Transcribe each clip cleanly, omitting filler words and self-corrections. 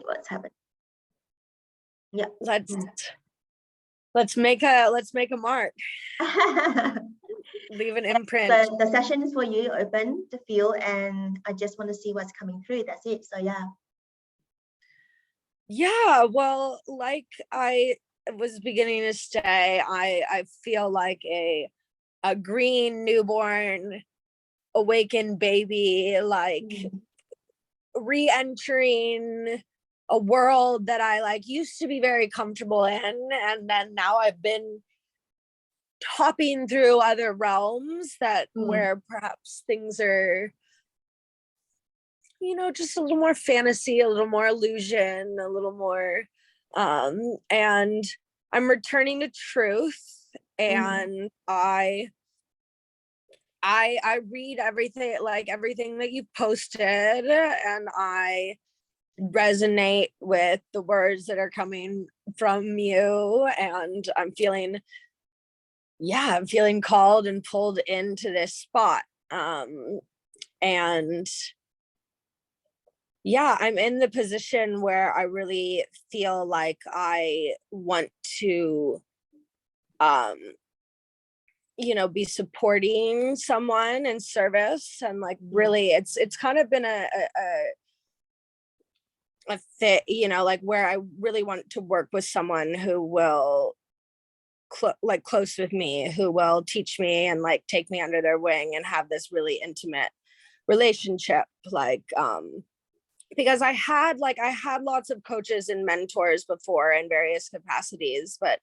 what's happening. Yeah. Let's make a mark. Leave an imprint. The session is for you, open to feel, and I just want to see what's coming through. That's it. So yeah, well, like I was beginning to say, I feel like a green newborn awakened baby, like re-entering a world that I like used to be very comfortable in, and then now I've been hopping through other realms that where perhaps things are, you know, just a little more fantasy, a little more illusion, a little more and I'm returning to truth, and I read everything, like everything that you've posted, and I resonate with the words that are coming from you, and I'm feeling called and pulled into this spot. And yeah, I'm in the position where I really feel like I want to you know, be supporting someone in service, and like really it's kind of been a fit, you know, like where I really want to work with someone who will like close with me, who will teach me and like take me under their wing and have this really intimate relationship, like because I had lots of coaches and mentors before in various capacities, but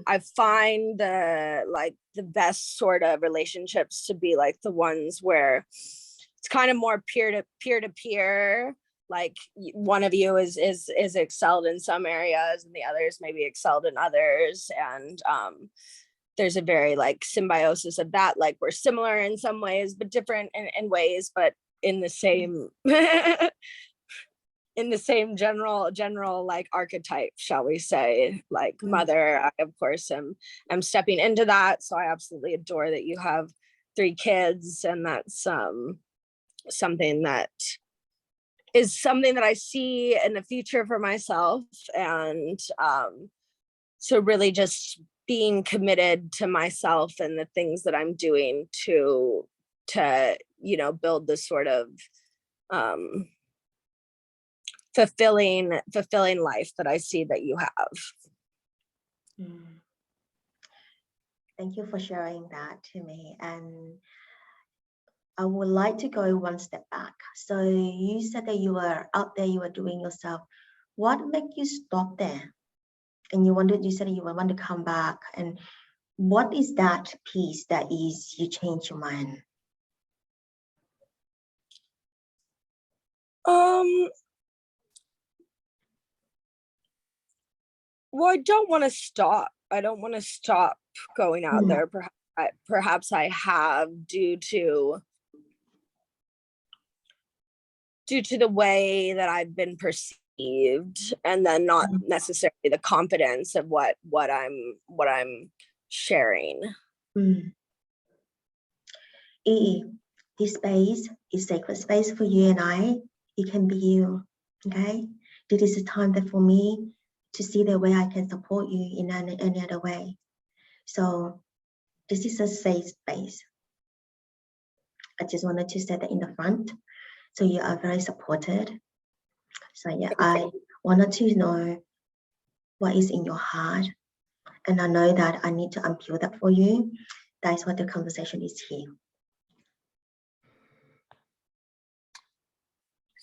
I find the best sort of relationships to be like the ones where it's kind of more peer to peer, like one of you is excelled in some areas and the others maybe excelled in others, and there's a very like symbiosis of that, like we're similar in some ways but different in ways, but in the same in the same general like archetype, shall we say, like mother. I of course am stepping into that, so I absolutely adore that you have 3 kids, and that's something that I see in the future for myself, and so really just being committed to myself and the things that I'm doing to you know, build this sort of fulfilling life that I see that you have. Thank you for sharing that to me. And I would like to go one step back. So you said that you were out there, you were doing yourself. What made you stop there? And you said you want to come back. And what is that piece that is you change your mind? Well, I don't want to stop. Going out there. Perhaps I have due to the way that I've been perceived, and then not necessarily the confidence of what I'm sharing. This space is sacred space for you and I. You can be you, okay? This is a time that for me to see the way I can support you in any other way. So this is a safe space. I just wanted to say that in the front. So you are very supported. So yeah, I wanted to know what is in your heart. And I know that I need to unpeel that for you. That's what the conversation is here.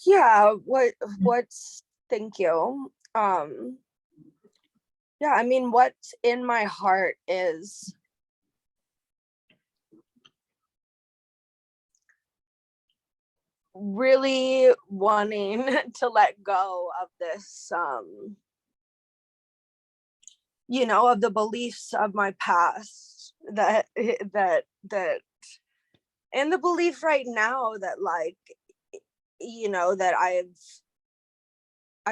Yeah, what's thank you. Yeah, I mean, what's in my heart is really wanting to let go of this you know, of the beliefs of my past, that and the belief right now that, like, you know, that I've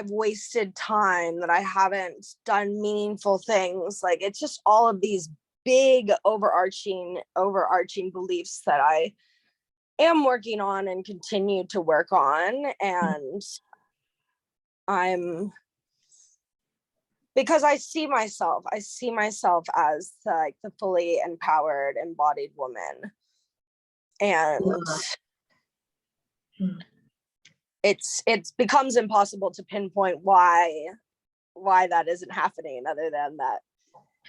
wasted time, that I haven't done meaningful things. Like, it's just all of these big overarching beliefs that I am working on and continue to work on. And because I see myself as like the fully empowered, embodied woman. And it becomes impossible to pinpoint why that isn't happening, other than that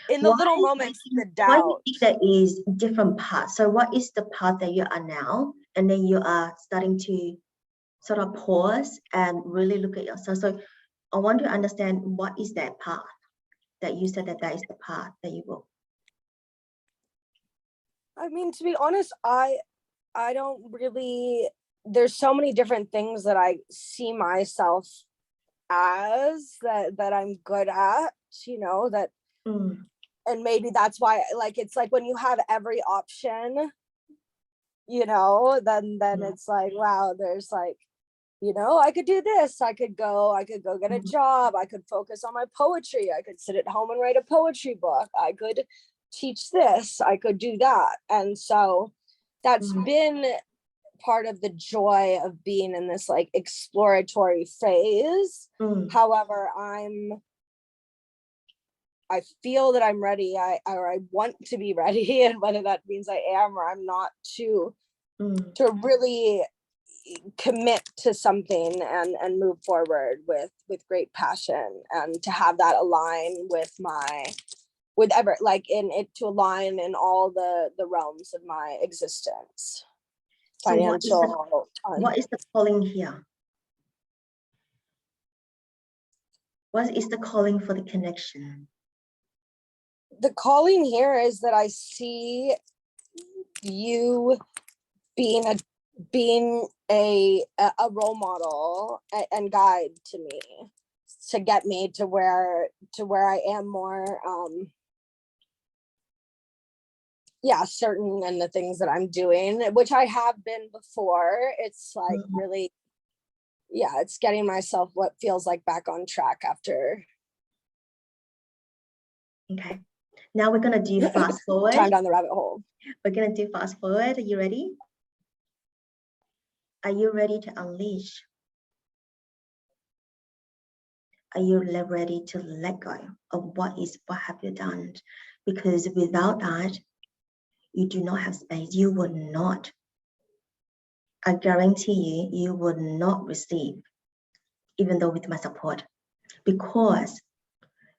in the little moments, the doubt. Why do you think there is different paths? So what is the path that you are now, and then you are starting to sort of pause and really look at yourself? So I want to understand, what is that path that you said that is the path that you will? I mean, to be honest, I don't really, there's so many different things that I see myself as that I'm good at, that and maybe that's why, like, it's like when you have every option, then it's like, wow, there's like, I could do this, I could go get a job, I could focus on my poetry, I could sit at home and write a poetry book, I could teach this, I could do that. And so that's been part of the joy of being in this like exploratory phase. However, I feel that I'm ready, I want to be ready, and whether that means I am or I'm not, to really commit to something and move forward with great passion, and to have that align with to align in all the realms of my existence. So Financial. what is the calling here? What is the calling for the connection? The calling here is that I see you being a role model and guide to me, to get me to where I am more certain in the things that I'm doing, which I have been before. It's like really, it's getting myself what feels like back on track after. Okay, now we're gonna do fast forward. Time down the rabbit hole. We're gonna do fast forward. Are you ready? Are you ready to unleash? Are you ready to let go of what have you done? Because without that, you do not have space. You would not. I guarantee you would not receive, even though with my support, because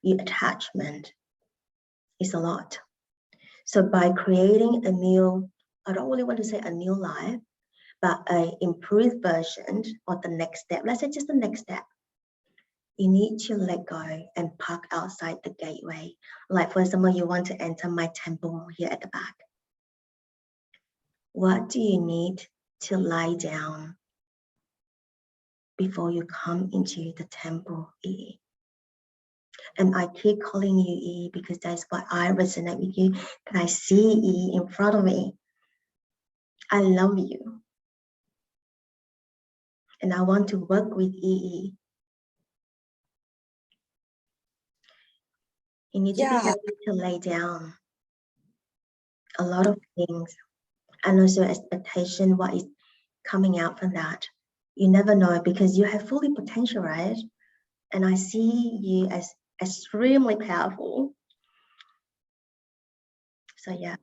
your attachment is a lot. So by creating a new, I don't really want to say a new life, but an improved version of the next step, let's say just the next step, you need to let go and park outside the gateway. Like, for example, you want to enter my temple here at the back. What do you need to lie down before you come into the temple, E? And I keep calling you E because that's why I resonate with you. And I see E in front of me. I love you. And I want to work with EE. You need to be ready to lay down a lot of things, and also expectation, what is coming out from that. You never know, because you have fully potential, right? And I see you as extremely powerful. So yeah.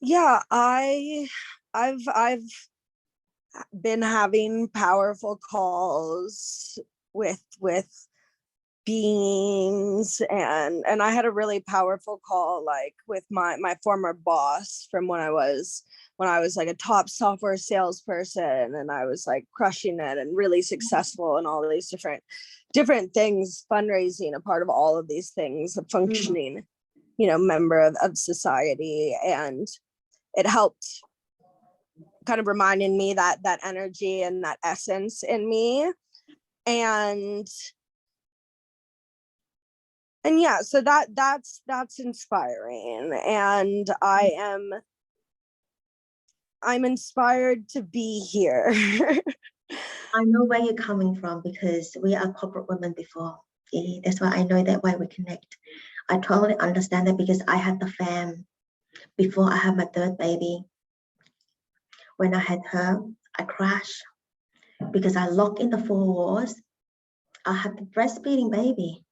Yeah, I've been having powerful calls with beings, and I had a really powerful call like with my former boss from when I was like a top software salesperson, and I was like crushing it and really successful in all these different things, fundraising, a part of all of these things, a functioning member of society. And it helped kind of reminding me that energy and that essence in me. And yeah, so that's inspiring. And I'm inspired to be here. I know where you're coming from, because we are corporate women before. That's why I know that why we connect. I totally understand that, because I had the fam before I had my third baby. When I had her, I crashed. because I lock in the 4 walls. I have the breastfeeding baby,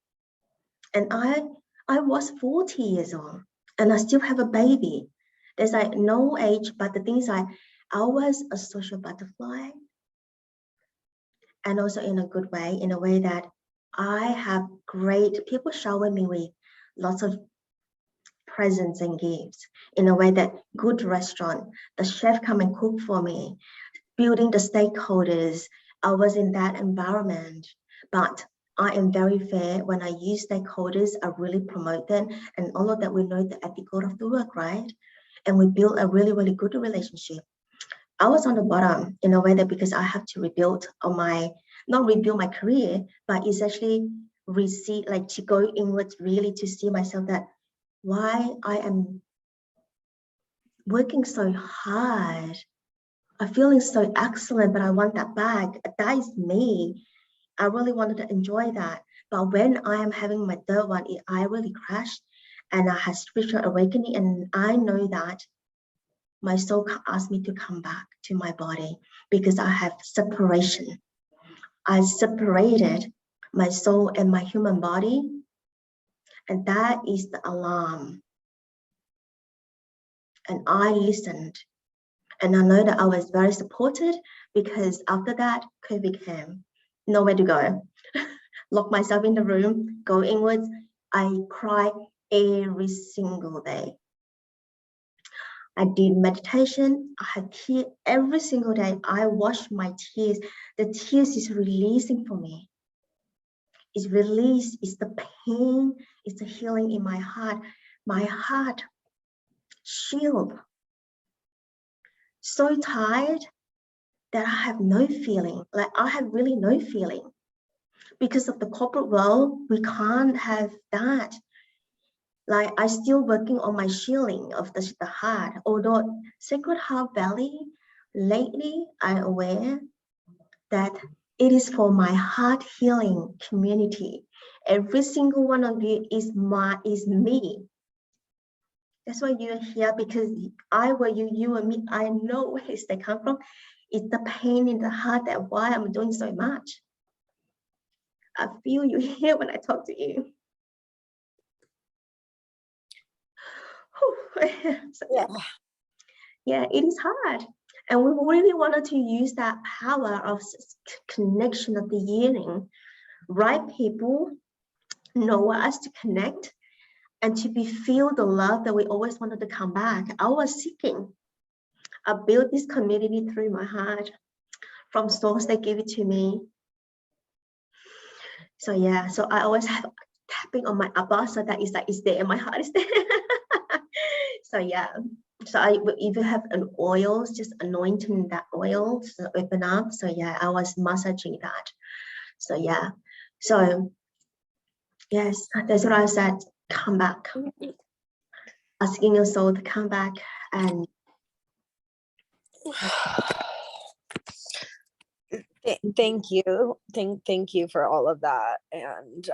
and I was 40 years old, and I still have a baby. There's like no age, but the thing is I was a social butterfly, and also in a good way, in a way that I have great people shower me with lots of presents and gifts, in a way that good restaurant, the chef come and cook for me, building the stakeholders. I was in that environment, but I am very fair. When I use stakeholders, I really promote them, and all of that, we know the ethical of the work, right? And we build a really, really good relationship. I was on the bottom in a way that because I have to rebuild on my, not rebuild my career, but it's actually receive, like to go inwards, really to see myself that why I am working so hard. I'm feeling so excellent, but I want that back. That is me. I really wanted to enjoy that. But when I am having my third one, I really crashed, and I had spiritual awakening. And I know that my soul asked me to come back to my body because I have separation. I separated my soul and my human body. And that is the alarm. And I listened. And I know that I was very supported, because after that, COVID came. Nowhere to go. Lock myself in the room, go inwards. I cry every single day. I did meditation. I had tears every single day. I wash my tears. The tears is releasing for me. It's release. It's the pain. It's the healing in my heart. My heart shield. So tired that I have no feeling. Like I have really no feeling. Because of the corporate world, we can't have that. Like I still working on my shielding of the heart. Although Sacred Heart Valley, lately I'm aware that it is for my heart healing community. Every single one of you is me. That's why you're here, because I were you, you and me. I know where they come from. It's the pain in the heart that why I'm doing so much. I feel you here when I talk to you. So, yeah, it is hard. And we really wanted to use that power of connection of the yearning. Right people know us to connect and to be feel the love that we always wanted to come back. I was seeking. I built this community through my heart from source that gave it to me. So yeah, so I always have tapping on my Abba, so that is like it's there, my heart is there. So yeah, so I even have an oil, just anointing that oil to open up. So yeah, I was massaging that. So yeah, so yes, that's what I said. Come back, asking your soul to come back and. Thank you. Thank you for all of that. And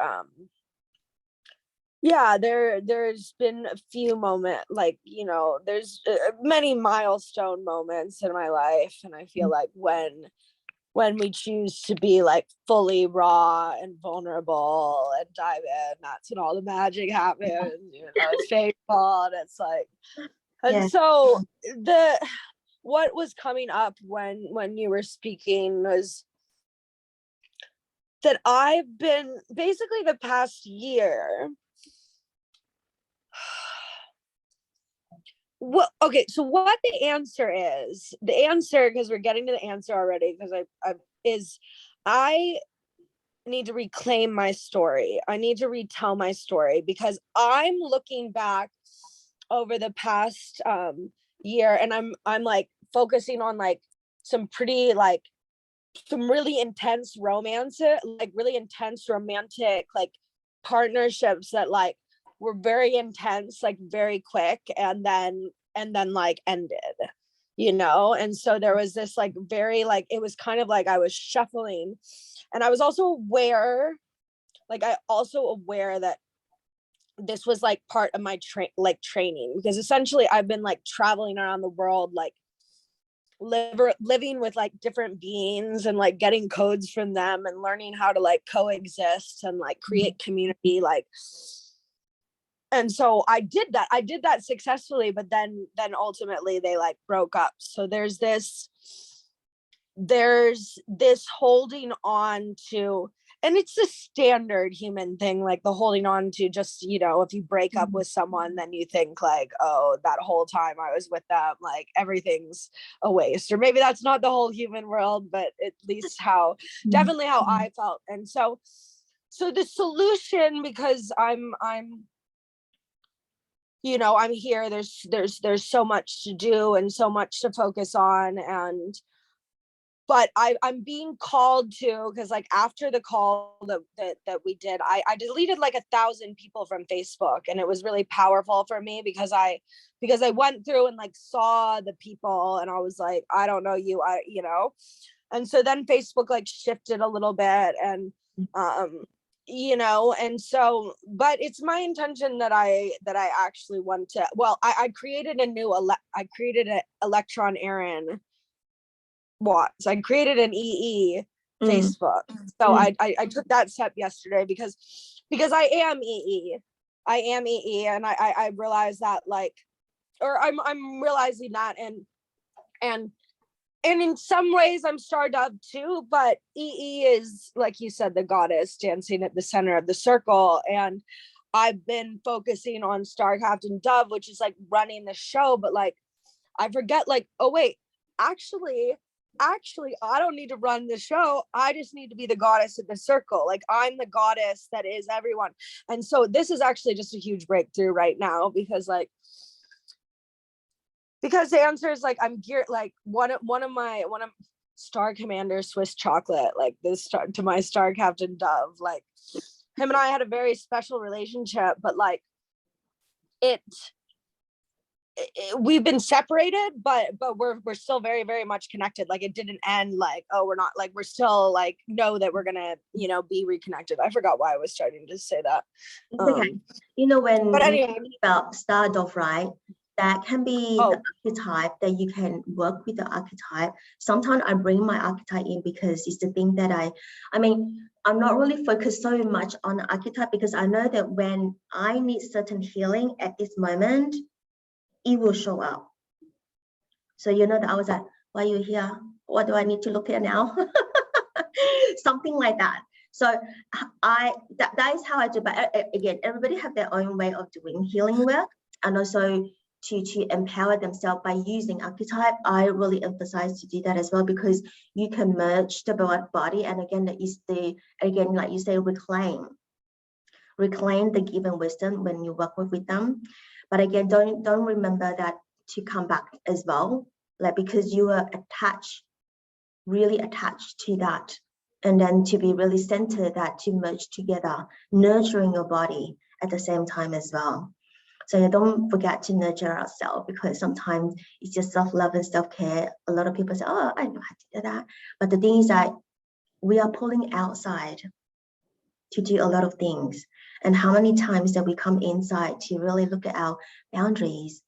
yeah, there's been a few moments, like, you know, there's many milestone moments in my life, and I feel like when we choose to be like fully raw and vulnerable and dive in, that's when all the magic happens. You know, it's painful, and it's like, and Yeah. so what was coming up when you were speaking was that I've been basically the past year. Well, okay, so what the answer, because we're getting to the answer already, because I need to reclaim my story. I need to retell my story, because I'm looking back over the past year, and I'm like focusing on like some pretty like some really intense romance, like really intense romantic like partnerships that like were very intense, like very quick, and then like ended, you know. And so there was this like very like, it was kind of like I was shuffling, and I was also aware that this was like part of my training, because essentially I've been like traveling around the world, like living with like different beings and like getting codes from them and learning how to like coexist and like create community, like. And so I did that successfully, but then ultimately they like broke up. So there's this holding on to, and it's the standard human thing, like the holding on to, just, you know, if you break up with someone, then you think like, oh, that whole time I was with them, like everything's a waste. Or maybe that's not the whole human world, but at least definitely how I felt. And so the solution, because I'm you know, I'm here, there's so much to do and so much to focus on, but I'm being called to, because like after the call that we did, I deleted like 1,000 people from Facebook, and it was really powerful for me because I went through and like saw the people, and I was like, I don't know you, you know. And so then Facebook like shifted a little bit, and you know, and so, but it's my intention that I actually want to, well, I created an electron Aaron Watts. I created an EE Facebook. So I took that step yesterday because I am EE. And I realized that, like, or I'm realizing that, and in some ways I'm Star Dove too, but EE is, like you said, the goddess dancing at the center of the circle. And I've been focusing on Star Captain Dove, which is like running the show, but like I forget, like, oh wait, actually I don't need to run the show. I just need to be the goddess of the circle. Like, I'm the goddess that is everyone. And so this is actually just a huge breakthrough right now, because the answer is like, I'm geared, like one of Star Commander Swiss Chocolate, like this to my Star Captain Dove, like him and I had a very special relationship, but like we've been separated, but we're still very, very much connected. Like, it didn't end like, oh, we're not, like, we're still like, know that we're gonna, you know, be reconnected. I forgot why I was starting to say that. Okay. You know, when but anyway, you think about Star Dove, right, that can be the archetype that you can work with the archetype. Sometimes I bring my archetype in because it's the thing that I mean, I'm not really focused so much on the archetype, because I know that when I need certain healing at this moment, it will show up. So, you know, that I was like, why are you here? What do I need to look at now? Something like that. So that is how I do. But again, everybody have their own way of doing healing work, and also to empower themselves by using archetype. I really emphasize to do that as well, because you can merge the body, and again, that is again, like you say, reclaim the given wisdom when you work with them. But again, don't remember that to come back as well, like, because you are really attached to that, and then to be really centered, that to merge together, nurturing your body at the same time as well. So don't forget to nurture ourselves, because sometimes it's just self-love and self-care. A lot of people say, oh, I know how to do that. But the thing is that we are pulling outside to do a lot of things. And how many times that we come inside to really look at our boundaries,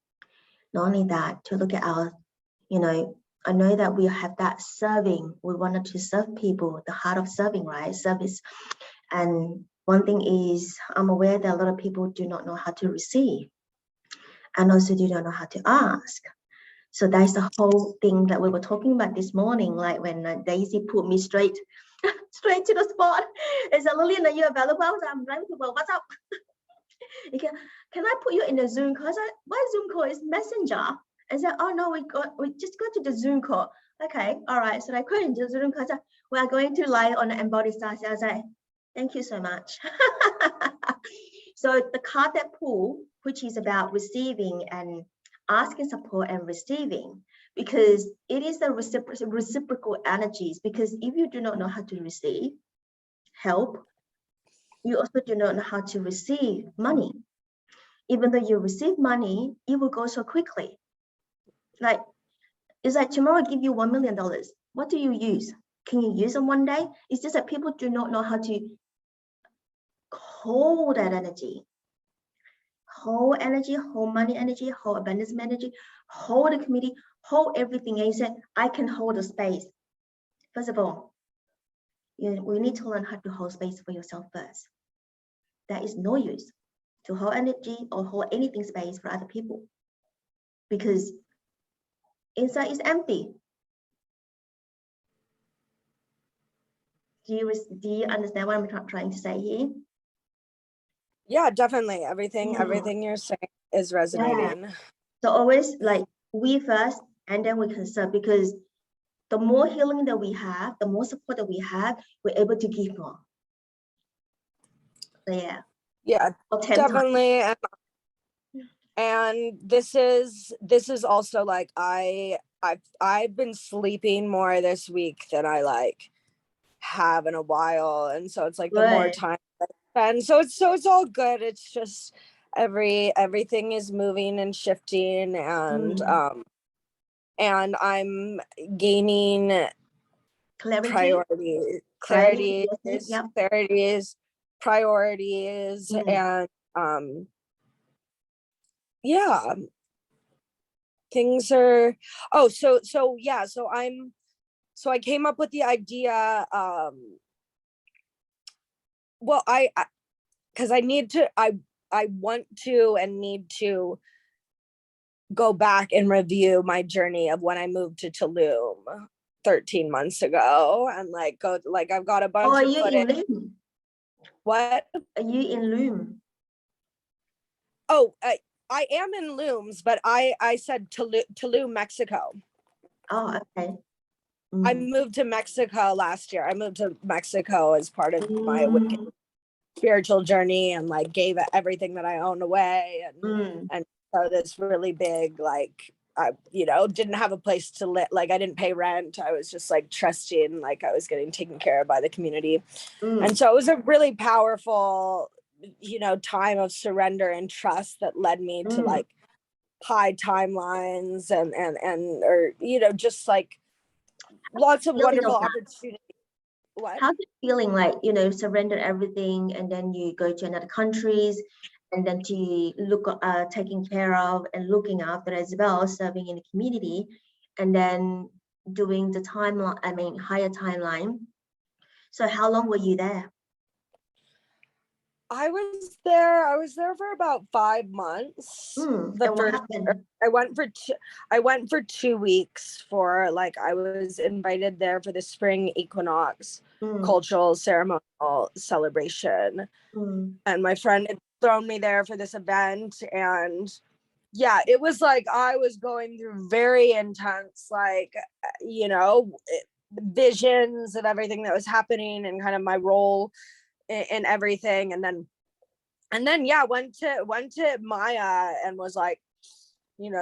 not only that, to look at our, you know, I know that we have that serving. We wanted to serve people, the heart of serving, right? Service. And one thing is, I'm aware that a lot of people do not know how to receive, and also do not know how to ask. So that's the whole thing that we were talking about this morning, like when Daisy put me straight to the spot. Is that, Lillian, are you available? I'm ready to go. What's up? Can I put you in a Zoom call? Why Zoom call? Is Messenger? I said, oh no, we just go to the Zoom call. Okay, all right. So I go into the Zoom call. So we are going to lie on the embodied stars. I was like, thank you so much. So the card that pull, which is about receiving and asking support and receiving, because it is the reciprocal energies. Because if you do not know how to receive help, you also do not know how to receive money. Even though you receive money, it will go so quickly. Like, it's like tomorrow I give you $1 million. What do you use? Can you use it one day? It's just that people do not know how to hold that energy. Hold energy, hold money energy, hold abundance energy, hold the community, hold everything. And you say, I can hold the space. First of all, we need to learn how to hold space for yourself first. There is no use to hold energy or hold anything space for other people, because inside is empty. Do you understand what I'm trying to say here? Yeah, definitely. Everything you're saying is resonating. Yeah. So always like we first, and then we can serve, because the more healing that we have, the more support that we have, we're able to give more. So Yeah, definitely. And this is also like I've been sleeping more this week than I like have in a while, and so it's like the more time I spend, so it's all good. It's just everything is moving and shifting, and I'm gaining clarity, priorities, and yeah, things are, so I came up with the idea, well, because I need to, I want to and need to go back and review my journey of when I moved to Tulum 13 months ago, and like go, like I've got a bunch of footage. What? Are you in Loom? Oh, I am in Looms, but I said Tulum, Mexico. Oh, okay. I moved to Mexico last year. I moved to Mexico as part of my spiritual journey, and like gave everything that I owned away, and so this really big, like, I didn't have a place to live, like I didn't pay rent. I was just like trusting, like I was getting taken care of by the community. And so it was a really powerful time of surrender and trust that led me to like high timelines and or just like lots of wonderful opportunities. What? How's it feeling, like surrender everything and then you go to another countries, and then to look taking care of and looking after as well, serving in the community, and then doing the timeline, higher timeline. So how long were you there? I was there for about 5 months. The first, I went for 2 weeks for, like, I was invited there for the spring equinox cultural ceremonial celebration. And my friend had thrown me there for this event, and yeah, it was like I was going through very intense, like, visions of everything that was happening and kind of my role in everything. And then yeah, went to Maya and was like,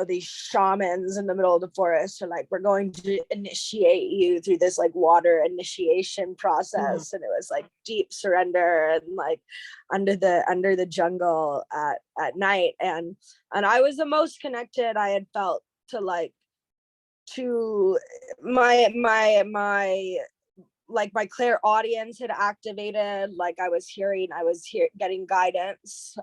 these shamans in the middle of the forest are like, we're going to initiate you through this like water initiation process. And it was like deep surrender, and like under the jungle at night, and I was the most connected I had felt to like to my like my clairaudience had activated, like I was getting guidance.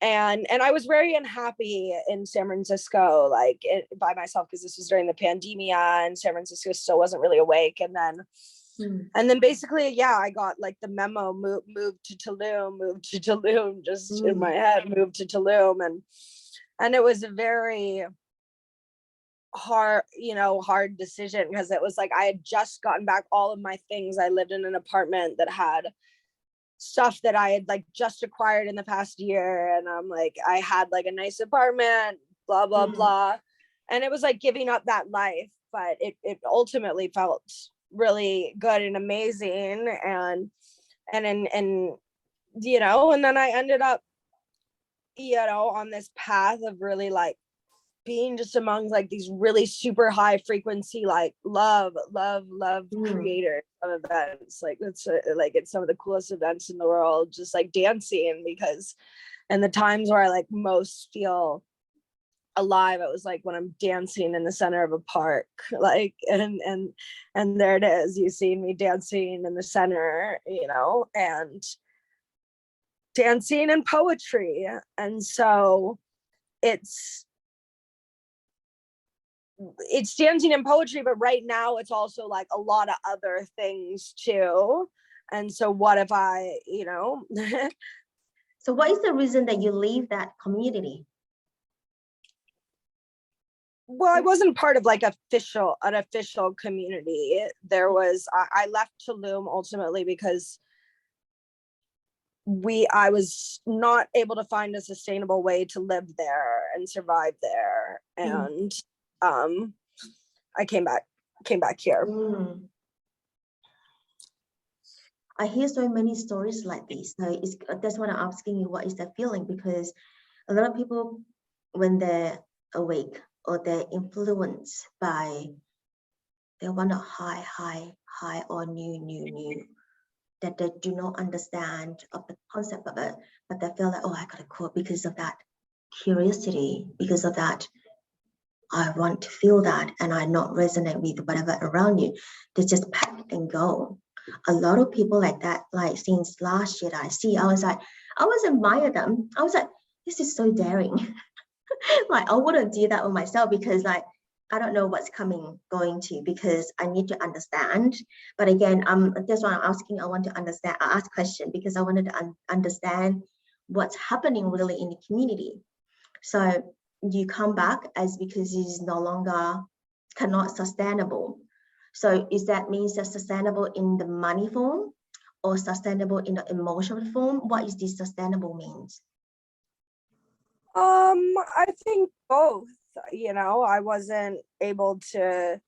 And I was very unhappy in San Francisco, like by myself, because this was during the pandemic and San Francisco still wasn't really awake. And then basically, yeah, I got like the memo, moved to Tulum, just in my head, moved to Tulum. And it was a very hard decision, because it was like I had just gotten back all of my things. I lived in an apartment that had stuff that I had like just acquired in the past year, and I'm like, I had like a nice apartment, blah blah blah, and it was like giving up that life, but it ultimately felt really good and amazing. And then I ended up on this path of really like being just among like these really super high frequency, like love creators of events. Like it's some of the coolest events in the world, just like dancing, because and the times where I like most feel alive, it was like when I'm dancing in the center of a park, like, and there it is, you see me dancing in the center, and dancing and poetry. And so it's it's dancing and poetry, but right now it's also like a lot of other things too. And so what if I, So what is the reason that you leave that community? well, I wasn't part of like an official community. There was, I left Tulum ultimately because I was not able to find a sustainable way to live there and survive there. And I came back here. I hear so many stories like this. So that's why I'm asking you, what is that feeling? Because a lot of people, when they're awake or they're influenced by, they want a high or new, that they do not understand of the concept of it, but they feel like, oh, I gotta quit because of that curiosity, because of that, I want to feel that, and I not resonate with whatever around you. They just pack and go. A lot of people like that, like since last year that I see, I was admire them. I was like, this is so daring. Like I wouldn't do that on myself because like, I don't know what's going to, because I need to understand. But again, that's why I'm asking, I want to understand, I ask question because I wanted to understand what's happening really in the community. So you come back as because it's no longer cannot sustainable. So is that means that sustainable in the money form or sustainable in the emotional form? What is this sustainable means? I think both. I wasn't able to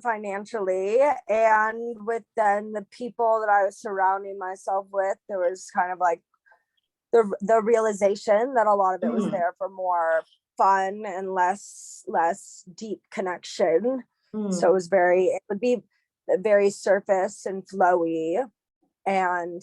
financially, and with then the people that I was surrounding myself with, there was kind of like the realization that a lot of it was there for more fun and less deep connection. So it would be very surface and flowy, and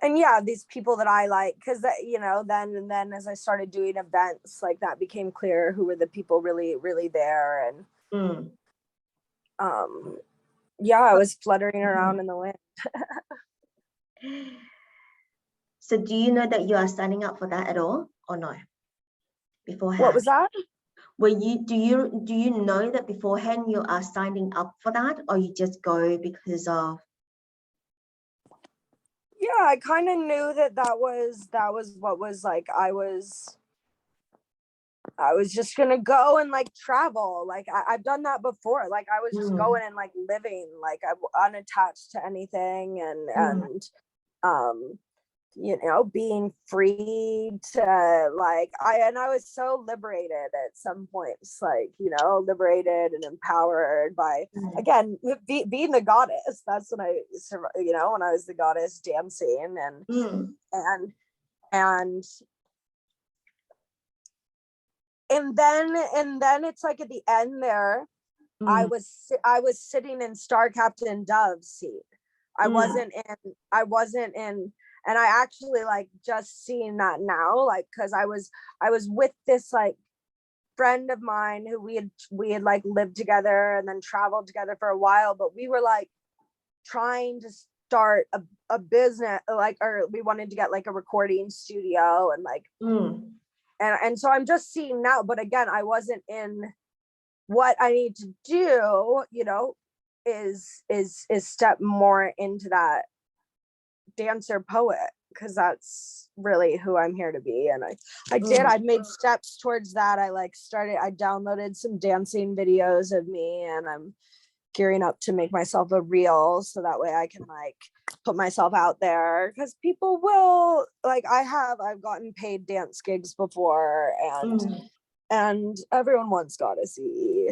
yeah, these people that I like, because then as I started doing events, like that became clear who were the people really there. And yeah, I was fluttering around in the wind. So do you know that you are signing up for that at all or no? Beforehand? What was that? Do you know that beforehand you are signing up for that, or you just go because of? Yeah, I kind of knew that was what was like, I was just gonna go and like travel. Like I've done that before. Like I was just going and like living, like I'm unattached to anything, and being free to like, I was so liberated at some points, like, liberated and empowered by, again, being the goddess. That's when when I was the goddess dancing, and then it's like at the end there, I was sitting in Star Captain Dove's seat. I wasn't in, and I actually like just seeing that now, like, because I was with this like friend of mine who we had like lived together and then traveled together for a while, but we were like trying to start a business, like, or we wanted to get like a recording studio and like and so I'm just seeing now, but again, I wasn't in what I need to do, is step more into that dancer poet, because that's really who I'm here to be. And I made steps towards that. I downloaded some dancing videos of me, and I'm gearing up to make myself a reel so that way I can like put myself out there, because people will like, I've gotten paid dance gigs before, and everyone wants gotta see.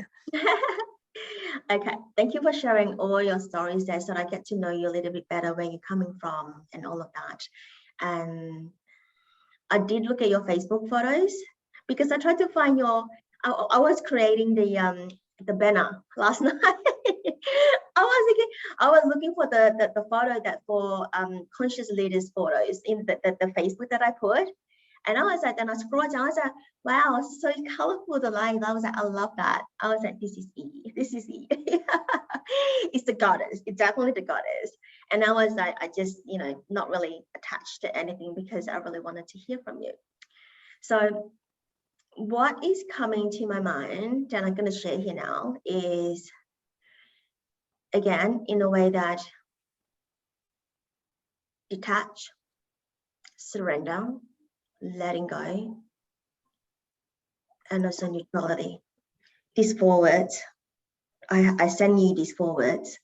Okay, thank you for sharing all your stories there, so I get to know you a little bit better, where you're coming from and all of that. And I did look at your Facebook photos because I tried to find I was creating the banner last night. I was looking for the photo that for conscious leaders photos in the Facebook that I put. And I was like, then I scrolled down, I was like, wow, it's so colorful, the lines. I was like, I love that. I was like, this is E. This is E. It's the goddess. It's definitely the goddess. And I was like, I just, not really attached to anything because I really wanted to hear from you. So what is coming to my mind that I'm going to share here now is, again, in a way that detach, surrender, letting go, and also neutrality. These 4 words, I send you these 4 words.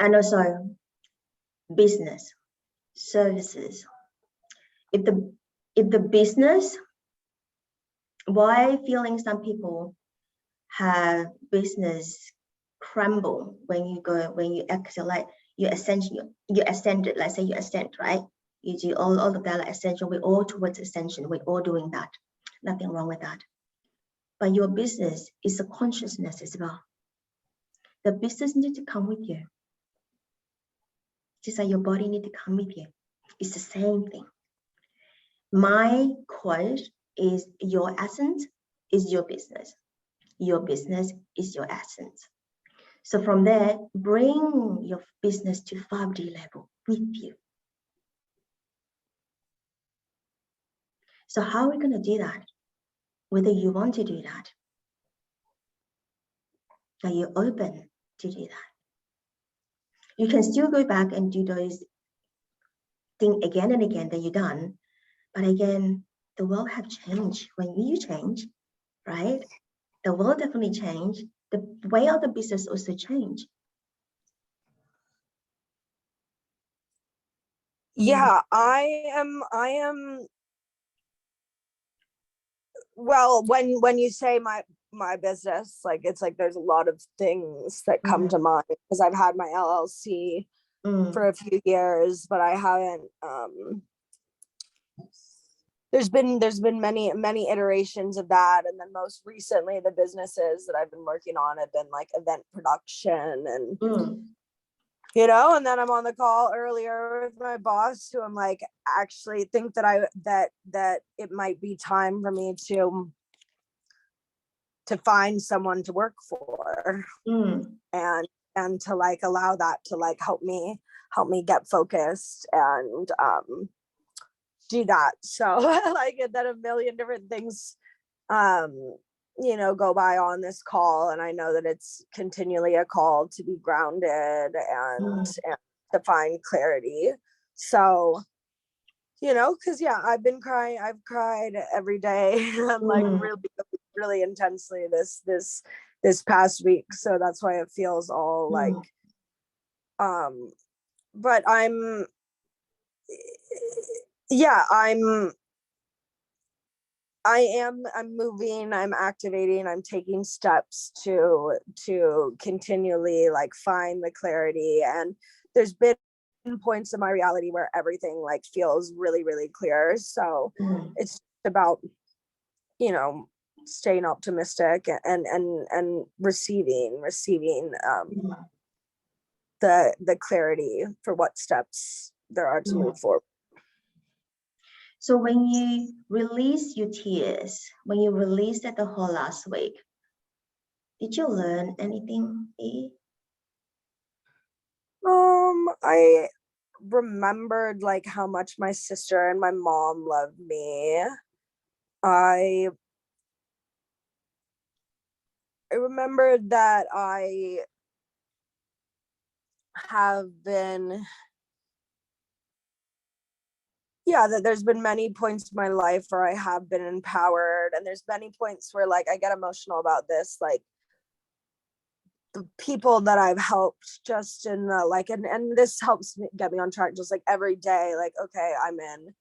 And also business, services. If the business, why feeling some people have business crumble when you accelerate, you ascend, let's say you ascend, right? You do all of that, like ascension, we're all towards ascension, we're all doing that. Nothing wrong with that. But your business is a consciousness as well. The business needs to come with you. Just like your body needs to come with you. It's the same thing. My quote is, your essence is your business. Your business is your essence. So from there, bring your business to 5D level with you. So how are we going to do that? Whether you want to do that, are you open to do that? You can still go back and do those things again and again that you've done. But again, the world have changed. When you change, right? The world definitely changed. The way of the business also changed. Yeah, I am well, when you say my business, like, it's like there's a lot of things that come to mind, because I've had my LLC for a few years, but I haven't there's been many iterations of that, and then most recently the businesses that I've been working on have been like event production and you know. And then I'm on the call earlier with my boss, who I'm like, actually think that it might be time for me to find someone to work for, and to like allow that to like help me get focused and do that. So like, and then a million different things you know, go by on this call, and I know that it's continually a call to be grounded and to find clarity. So, you know, because yeah, I've cried every day. I'm like really intensely this past week, so that's why it feels all like but I'm moving, I'm activating, I'm taking steps to continually like find the clarity. And there's been points in my reality where everything like feels really clear. So it's about, you know, staying optimistic and receiving the clarity for what steps there are to move forward. So when you release your tears, when you released it the whole last week, did you learn anything? I remembered like how much my sister and my mom loved me. I remembered that I have been, that there's been many points in my life where I have been empowered, and there's many points where like I get emotional about this, like the people that I've helped just in the like, and this helps me get me on track just like every day, like, okay, I'm in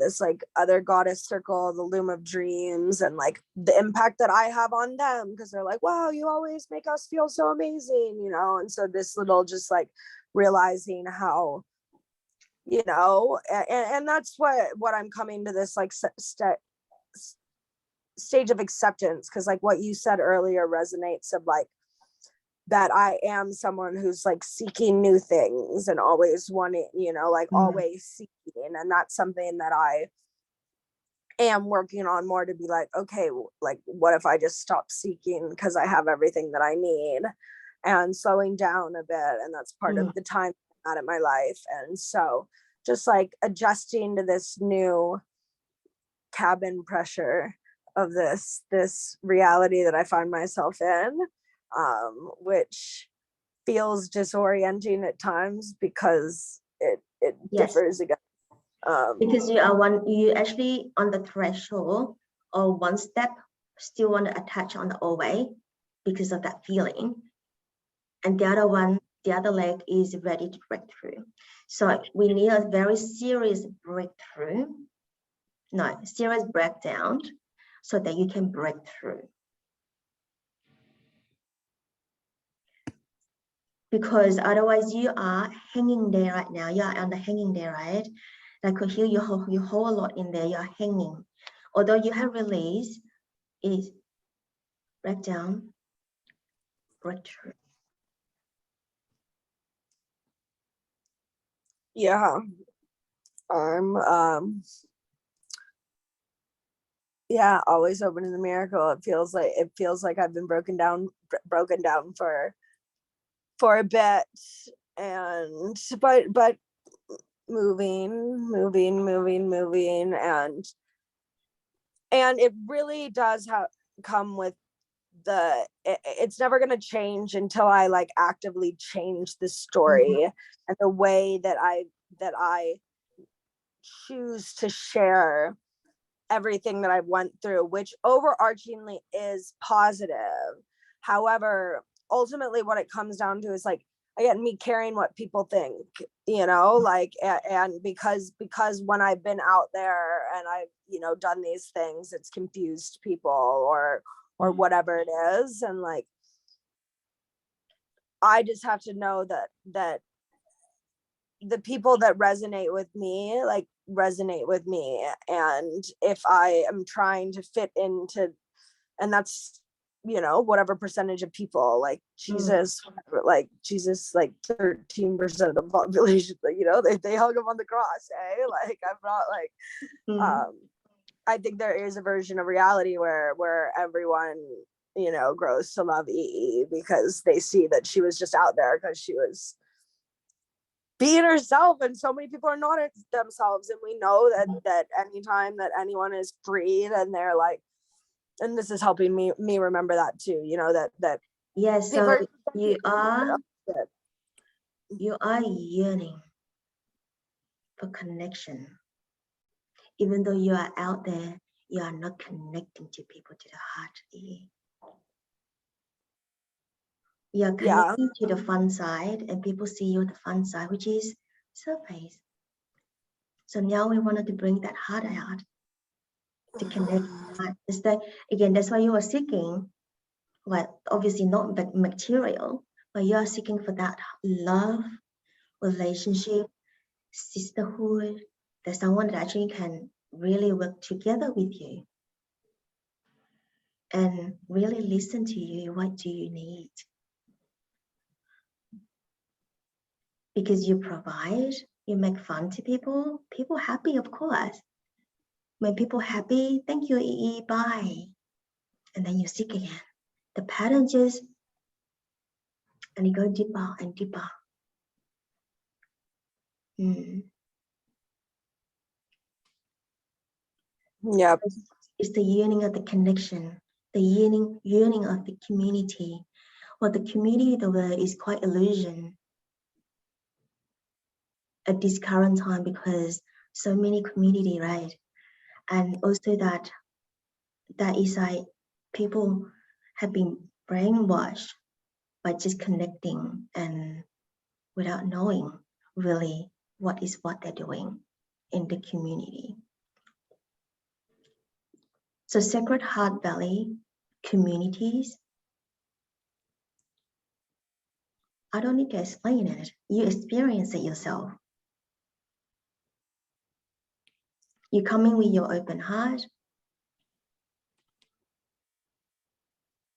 this like other goddess circle, the loom of dreams, and like the impact that I have on them, because they're like, wow, you always make us feel so amazing, you know. And so this little just like realizing how, you know, and that's what I'm coming to this like stage of acceptance, because like what you said earlier resonates, of like that I am someone who's like seeking new things and always wanting, you know, like always seeking. And that's something that I am working on more, to be like, okay, like what if I just stop seeking because I have everything that I need, and slowing down a bit. And that's part of the time I'm at in my life. And so just like adjusting to this new cabin pressure of this reality that I find myself in, which feels disorienting at times because it Yes, differs again. because you actually on the threshold or one step still want to attach on the old way because of that feeling, and the other leg is ready to break through. So we need a very serious breakthrough, no, serious breakdown, so that you can break through. Because otherwise you are hanging there right now. You are on the hanging there, right? I could hear you hold a lot in there. You are hanging. Although you have released, is break down, breakthrough. Yeah. I'm yeah, always open to the miracle. It feels like I've been broken down for a bit, and but moving, and it really does come with it's never going to change until I like actively change the story and the way that I choose to share everything that I've went through, which overarchingly is positive. However, ultimately what it comes down to is like, again, me caring what people think, like, and because when I've been out there and I've, done these things, it's confused people or whatever it is. And like, I just have to know that the people that resonate with me resonate with me, and if I am trying to fit into, and that's whatever percentage of people, like Jesus, like 13% of the population, they hung him on the cross, like I'm not like I think there is a version of reality where everyone grows to love EE because they see that she was just out there because she was being herself, and so many people are not themselves, and we know that anytime that anyone is free, then they're like, and this is helping me remember that too, that yes. So you are yearning for connection. Even though you are out there, you are not connecting to people, to the heart. You are connecting to the fun side, and people see you the fun side, which is surface. So now we wanted to bring that heart out to connect. That's why you are seeking, well, obviously not material, but you are seeking for that love, relationship, sisterhood, that someone that actually can really work together with you and really listen to you. What do you need? Because you provide, you make fun to people happy, of course. When people happy, thank you, EE, bye. And then you seek again. The pattern just, and you go deeper and deeper. Yep. It's the yearning of the connection, the yearning of the community. Well, the community, the word is quite illusion at this current time because so many community, right? And also that is like people have been brainwashed by just connecting and without knowing really what they're doing in the community. So Sacred Heart Valley communities, I don't need to explain it. You experience it yourself. You come in with your open heart.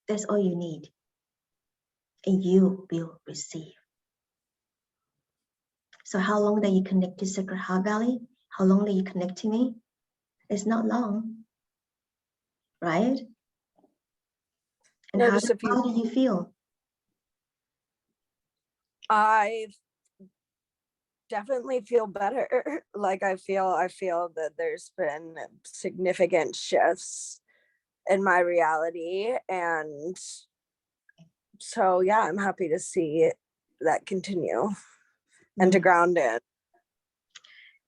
That's all you need. And you will receive. So how long that you connect to Sacred Heart Valley? How long that you connect to me? It's not long, right? And No, how just a few. do you feel? I've definitely feel better. Like I feel that there's been significant shifts in my reality, and so yeah, I'm happy to see that continue and to ground in.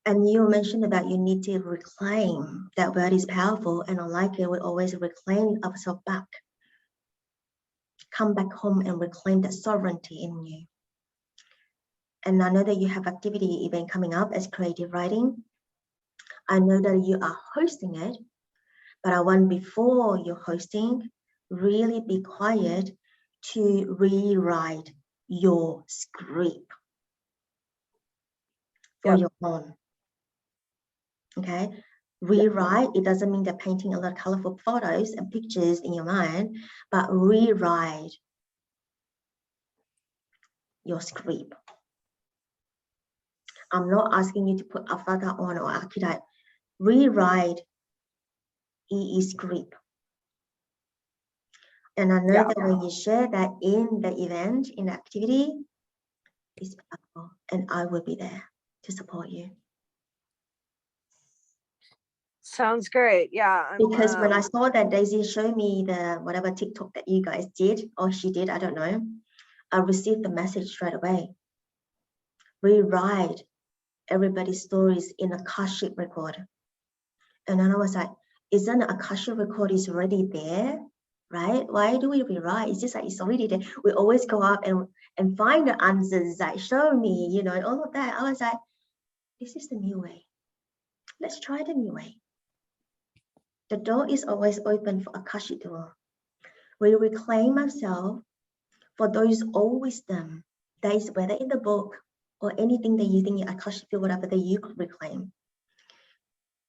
And you mentioned about you need to reclaim. That word is powerful, and I like it. We always reclaim ourselves back. Come back home and reclaim that sovereignty in you. And I know that you have activity event coming up as creative writing. I know that you are hosting it, but I want before you're hosting, really be quiet to rewrite your script for your own. Okay, rewrite, it doesn't mean that painting a lot of colorful photos and pictures in your mind, but rewrite your script. I'm not asking you to put avatar on or archetype. Rewrite EE script. And I know that when you share that in the event, in the activity, it's powerful, and I will be there to support you. Sounds great. Yeah. Because when I saw that Daisy showed me the whatever TikTok that you guys did, or she did, I don't know, I received the message straight away. Rewrite everybody's stories in a Akashic record. And then I was like, isn't a Akashic record is already there, right? Why do we rewrite? It's just like it's already there. We always go up and find the answers, like show me, you know, and all of that. I was like, this is the new way. Let's try the new way. The door is always open for Akashic door. We reclaim ourselves for those old wisdom that is whether in the book or anything that you think in Akashic field, whatever that you could reclaim.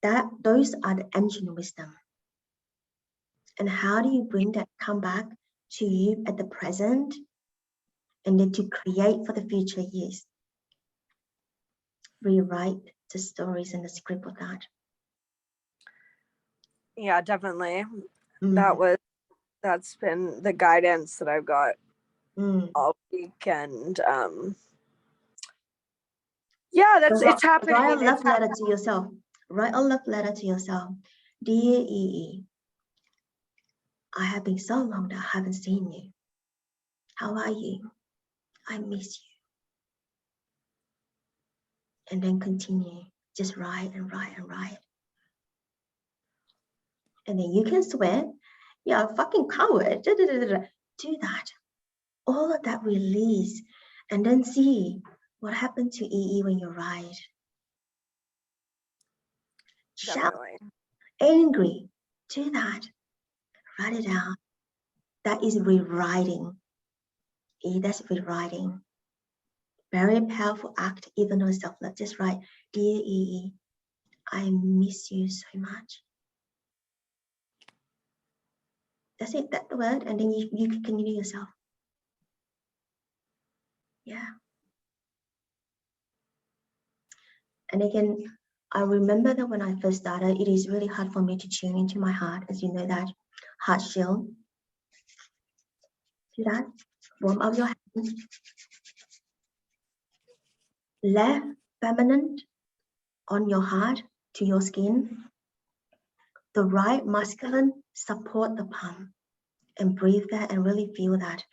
Those are the ancient wisdom. And how do you bring that come back to you at the present and then to create for the future years? Rewrite the stories and the script of that. Yeah, definitely. That's been the guidance that I've got all week, and yeah, it's happening. Write a love letter to yourself. Write a love letter to yourself. Dear EE, I have been so long that I haven't seen you. How are you? I miss you. And then continue. Just write and write and write. And then you can swear, yeah, fucking coward. Do that. All of that release. And then see what happened to EE when you write. Shout, angry. Do that. Write it out. That is rewriting. That's rewriting. Very powerful act, even though self-love. Just write, dear EE, I miss you so much. That's it, that's the word, and then you can continue yourself. Yeah. And again, I remember that when I first started, it is really hard for me to tune into my heart, as you know that heart shield. Do that. Warm up your hands. Left feminine on your heart to your skin. The right masculine support the palm. And breathe that and really feel that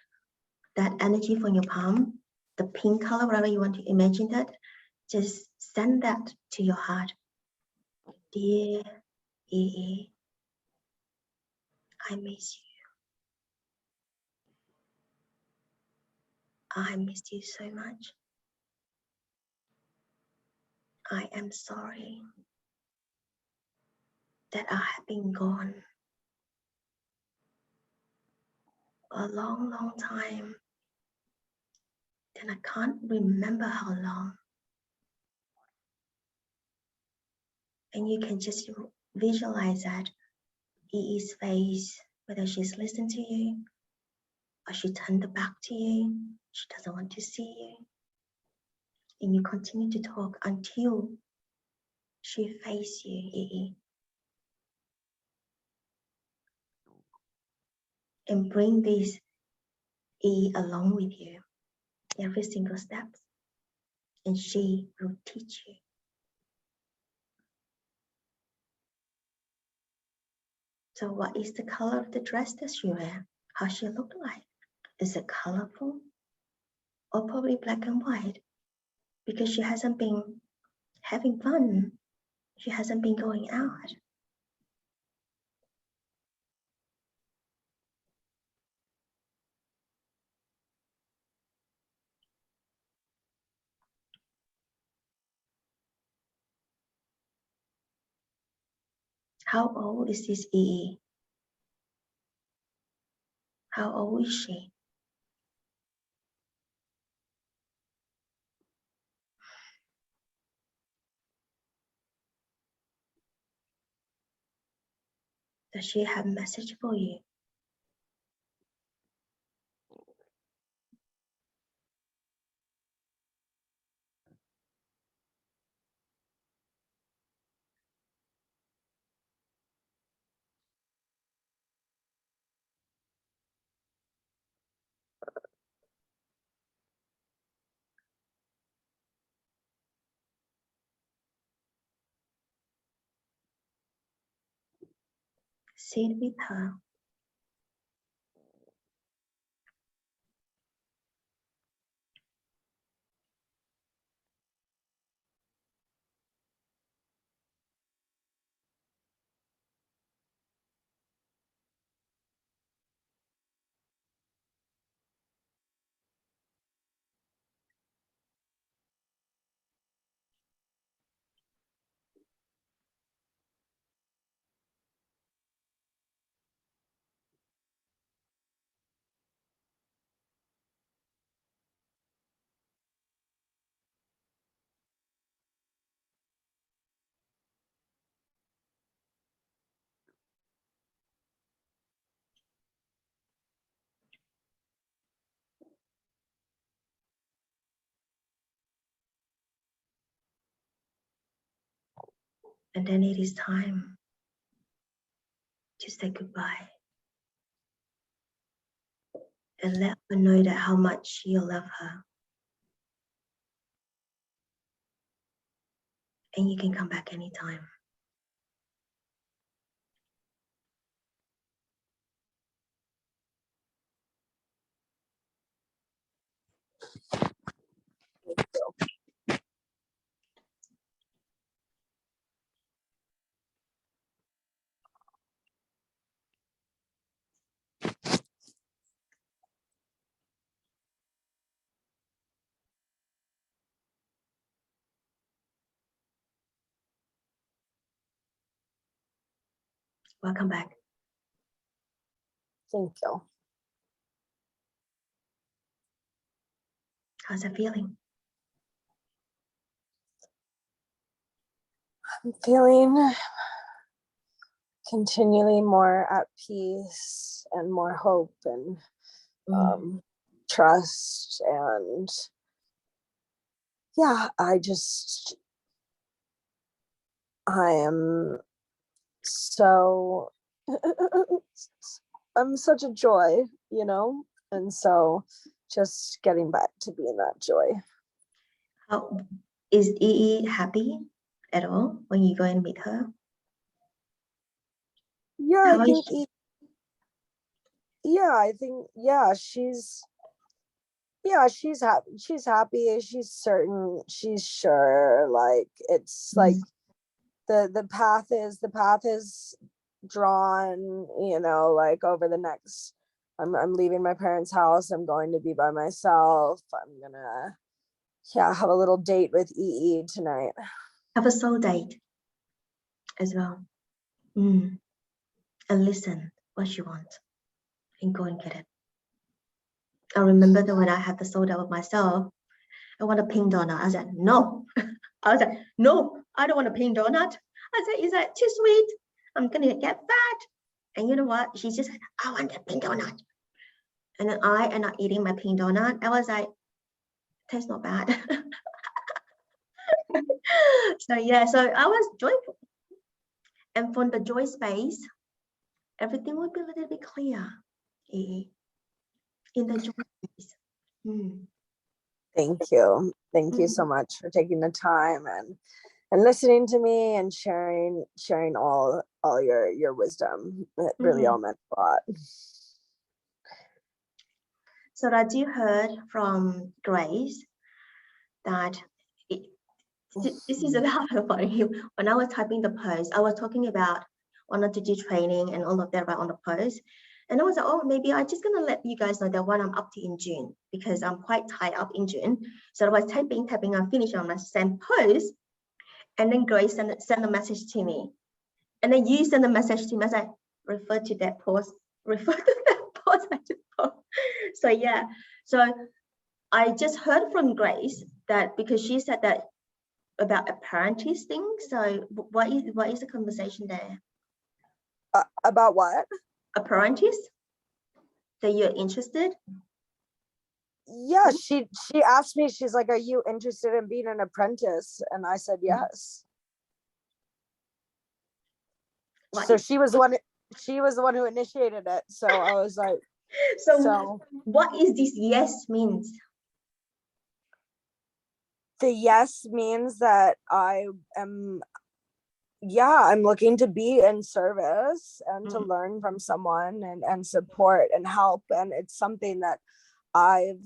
energy from your palm, the pink color, whatever you want to imagine that, just send that to your heart. Dear EE, I miss you. I miss you so much. I am sorry that I have been gone a long, long time. And I can't remember how long. And you can just visualize that EE's face, whether she's listening to you or she turned her back to you, she doesn't want to see you. And you continue to talk until she faces you, EE. And bring this EE along with you every single step. and she will teach you. So what is the color of the dress that she wear? How she look like? Is it colorful? Or probably black and white? Because she hasn't been having fun. She hasn't been going out. How old is this EE? How old is she? Does she have a message for you? Sit with her. And then it is time to say goodbye. And let her know that how much you love her. And you can come back anytime. Welcome back. Thank you. How's it feeling? I'm feeling continually more at peace and more hope and trust. And yeah, I am so, I'm such a joy, and so just getting back to being that joy. How is EE happy at all when you go and meet her? Yeah, How I is think, she's happy. She's happy. She's certain. She's sure. Like, it's like the path is drawn, like over the next, I'm leaving my parents' house. I'm going to be by myself. I'm gonna have a little date with EE tonight. have a soul date as well. And listen what she wants and go and get it. I remember that when I had the soul date with myself, I want a pink donut. I said, no. I was like, no, I don't want a pink donut. I said, is that too sweet? I'm gonna get fat. And you know what? She just said, I want a pink donut. And then I ended up eating my pink donut. I was like, tastes not bad. So yeah, so I was joyful. And from the joy space, everything will be a little bit clear in the joy space. Thank you. Thank you so much for taking the time and listening to me and sharing all your wisdom. It really all meant a lot. So that you heard from Grace that this is about her funny. When I was typing the post, I was talking about wanted to do training and all of that right on the post. And I was like, oh, maybe I'm just gonna let you guys know that what I'm up to in June, because I'm quite tied up in June. So I was typing, I finished on my same post, and then Grace sent a message to me. And then you send a message to me. I was like, refer to that post. I just post. So yeah. So I just heard from Grace that because she said that about apprentice thing. So what is the conversation there? About what? Apprentice? That you're interested? Yeah, she asked me, she's like, are you interested in being an apprentice? And I said yes. So she was the one who initiated it. So I was like, so what is this yes means? The yes means that I'm looking to be in service and to learn from someone and support and help. And it's something that I've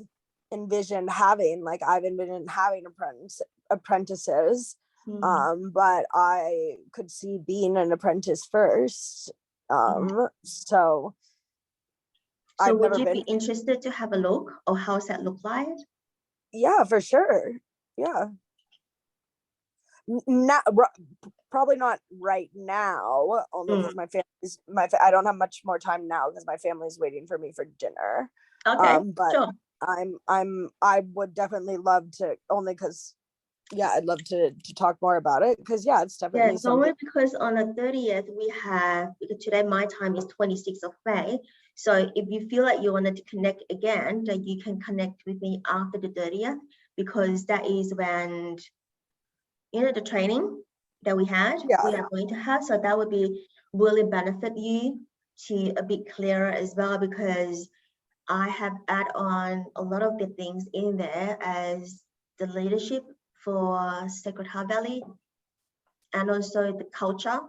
envisioned having, apprentices. But I could see being an apprentice first. So would you be interested to have a look, or how's that look like? Yeah, for sure. Yeah. Not probably not right now, only because I don't have much more time now because my family's waiting for me for dinner. Okay, but sure. I would definitely love to, only because I'd love to talk more about it, because it's definitely something. Because on the 30th we have, because today my time is 26th of May. So if you feel like you wanted to connect again, that you can connect with me after the 30th, because that is when the training that we are going to have. So that would be really benefit you to a bit clearer as well, because I have add on a lot of the things in there as the leadership for Sacred Heart Valley, and also the culture,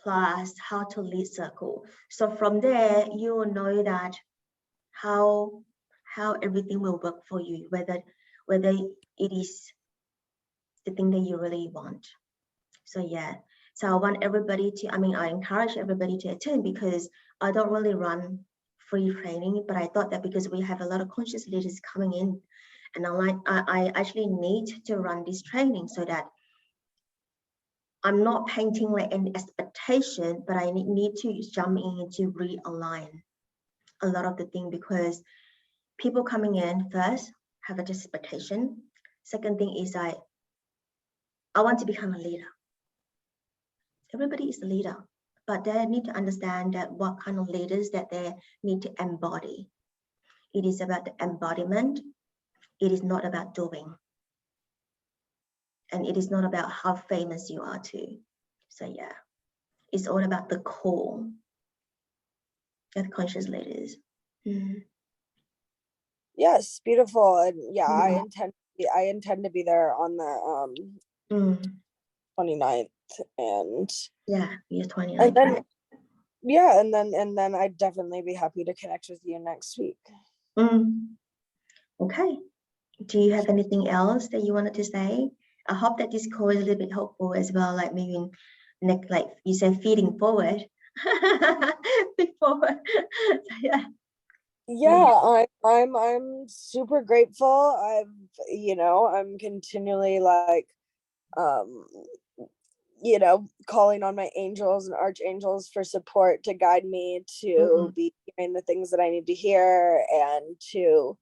plus how to lead circle. So from there, you will know that how everything will work for you, whether it is the thing that you really want. So so I want everybody to, I encourage everybody to attend, because I don't really run free training, but I thought that because we have a lot of conscious leaders coming in, and I actually need to run this training so that I'm not painting like an expectation, but I need to jump in to realign a lot of the thing, because people coming in first have an expectation. Second thing is I want to become a leader. Everybody is a leader, but they need to understand that what kind of leaders that they need to embody. It is about the embodiment. It is not about doing. And it is not about how famous you are too. So it's all about the core of conscious leaders. Yes, beautiful. And I intend to be there on the 29th, and you're 29th. And then I'd definitely be happy to connect with you next week. Okay. Do you have anything else that you wanted to say? I hope that this call is a little bit helpful as well, like maybe like you said, feeding forward. Feed forward. I'm super grateful. I'm continually calling on my angels and archangels for support to guide me to be hearing the things that I need to hear, and to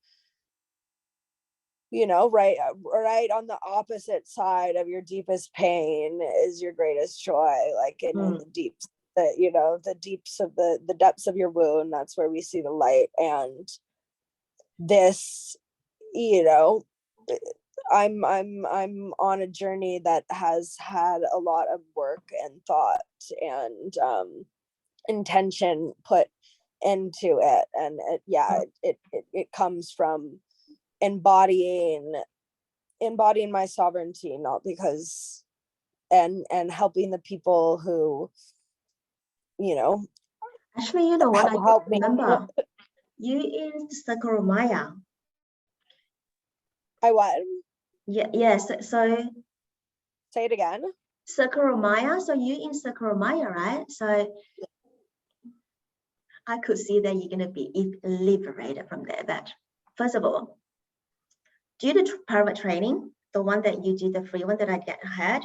right on the opposite side of your deepest pain is your greatest joy, like in the deeps, the deeps of the depths of your wound, that's where we see the light. And this, I'm on a journey that has had a lot of work and thought and intention put into it, and it comes from embodying my sovereignty, not because, and helping the people who, you know, Actually, you know what? I help me. remember you in Circle of Maya. I what? Yeah, yes. So Say it again. Circle of Maya. So you in Circle of Maya, right? So I could see that you're gonna be liberated from there. But first of all, do the private training, the one that you do, the free one that I had,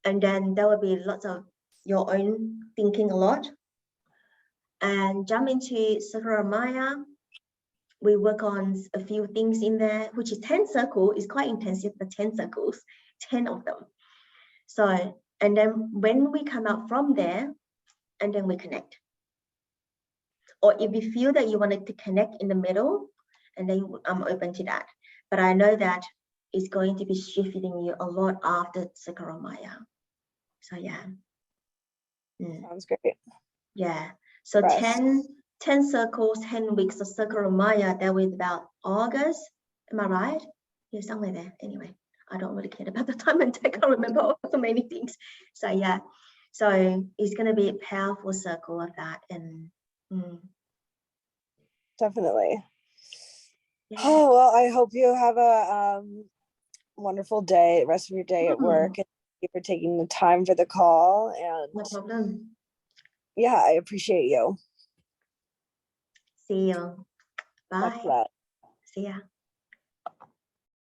and then there will be lots of your own thinking a lot. And jump into Circle of Maya. We work on a few things in there, which is 10 circles. It's quite intensive, but 10 circles, 10 of them. So, and then when we come out from there, and then we connect. Or if you feel that you wanted to connect in the middle, and then I'm open to that. But I know that it's going to be shifting you a lot after Circle of Maya. So yeah. Sounds great. Yeah. So 10 circles, 10 weeks of Circle of Maya. That was about August. Am I right? Yeah, somewhere there. Anyway, I don't really care about the time and I can't remember so many things. So yeah. So it's gonna be a powerful circle of that. And definitely. Yeah. Oh well, I hope you have a wonderful day, rest of your day at work, and thank you for taking the time for the call. And no problem. Yeah, I appreciate you. See you. Bye. Much love. See ya.